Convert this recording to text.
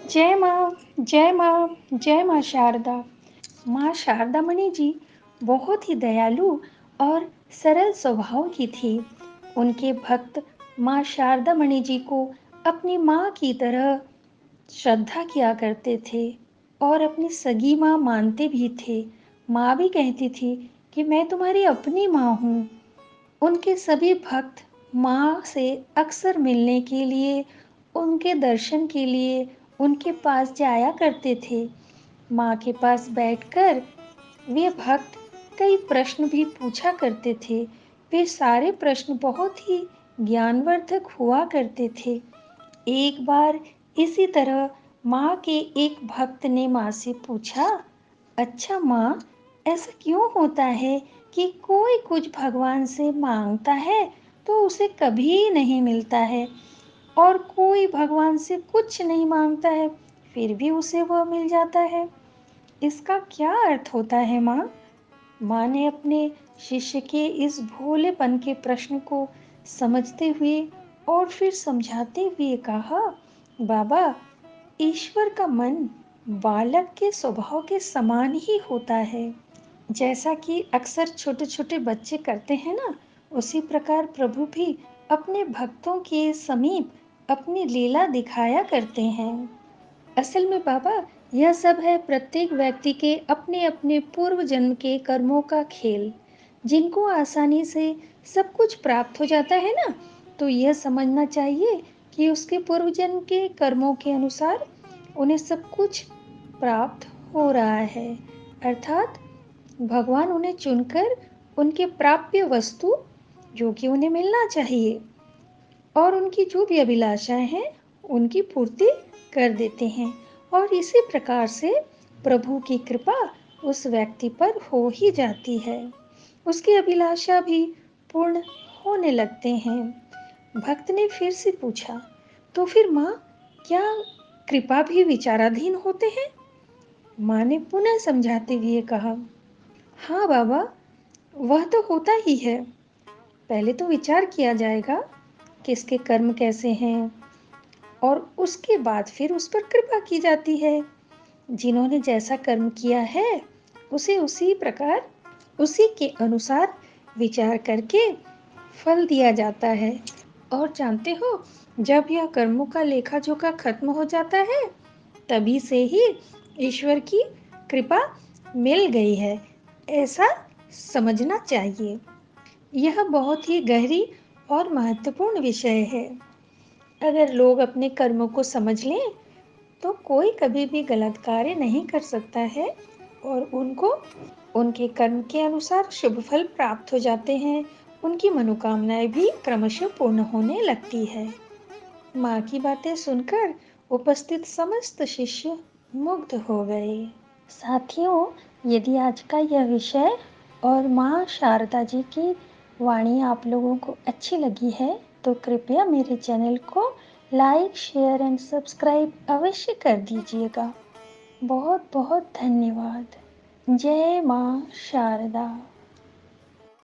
जय माँ, जय माँ, जय माँ शारदा। माँ शारदा मणि जी बहुत ही दयालु और सरल स्वभाव की थी। उनके भक्त माँ शारदा मणि जी को अपनी माँ की तरह श्रद्धा किया करते थे और अपनी सगी माँ मानते भी थे। माँ भी कहती थी कि मैं तुम्हारी अपनी माँ हूँ। उनके सभी भक्त माँ से अक्सर मिलने के लिए, उनके दर्शन के लिए उनके पास जाया करते थे। माँ के पास बैठकर वे भक्त कई प्रश्न भी पूछा करते थे। वे सारे प्रश्न बहुत ही ज्ञानवर्धक हुआ करते थे। एक बार इसी तरह माँ के एक भक्त ने माँ से पूछा, अच्छा माँ, ऐसा क्यों होता है कि कोई कुछ भगवान से मांगता है तो उसे कभी नहीं मिलता है, और कोई भगवान से कुछ नहीं मांगता है फिर भी उसे वह मिल जाता है। इसका क्या अर्थ होता है माँ? माँ ने अपने शिष्य के इस भोलेपन के प्रश्न को समझते हुए और फिर समझाते हुए कहा, बाबा, ईश्वर का मन बालक के स्वभाव के समान ही होता है। जैसा कि अक्सर छोटे छोटे बच्चे करते हैं ना, उसी प्रकार प्रभु भी अपने भक्तों के समीप अपनी लीला दिखाया करते हैं। असल में बाबा, यह सब है प्रत्येक व्यक्ति के अपने अपने पूर्व जन्म के कर्मों का खेल। जिनको आसानी से सब कुछ प्राप्त हो जाता है ना, तो यह समझना चाहिए कि उसके पूर्व जन्म के कर्मों के अनुसार उन्हें सब कुछ प्राप्त हो रहा है। अर्थात भगवान उन्हें चुनकर उनके प्राप्य वस्तु, जो कि उन्हें मिलना चाहिए, और उनकी जो भी अभिलाषाएं हैं उनकी पूर्ति कर देते हैं। और इसी प्रकार से प्रभु की कृपा उस व्यक्ति पर हो ही जाती है। उसकी अभिलाषा भी पूर्ण होने लगते हैं। भक्त ने फिर से पूछा, तो फिर माँ, क्या कृपा भी विचाराधीन होते हैं? माँ ने पुनः समझाते हुए कहा, हाँ बाबा, वह तो होता ही है। पहले तो विचार किया जाएगा किसके कर्म कैसे हैं, और उसके बाद फिर उस पर कृपा की जाती है। जिन्होंने जैसा कर्म किया है उसे उसी प्रकार, उसी के अनुसार विचार करके फल दिया जाता है। और जानते हो, जब यह कर्मों का लेखा जोखा खत्म हो जाता है, तभी से ही ईश्वर की कृपा मिल गई है, ऐसा समझना चाहिए। यह बहुत ही गहरी और महत्वपूर्ण विषय है। अगर लोग अपने कर्मों को समझ लें तो कोई कभी भी गलत कार्य नहीं कर सकता है, और उनको उनके कर्म के अनुसार शुभ फल प्राप्त हो जाते हैं। उनकी मनोकामनाएं भी क्रमशः पूर्ण होने लगती है। माँ की बातें सुनकर उपस्थित समस्त शिष्य मुग्ध हो गए। साथियों, यदि आज का यह विषय और माँ शारदा जी की वाणी आप लोगों को अच्छी लगी है तो कृपया मेरे चैनल को लाइक, शेयर एंड सब्सक्राइब अवश्य कर दीजिएगा। बहुत बहुत धन्यवाद। जय माँ शारदा।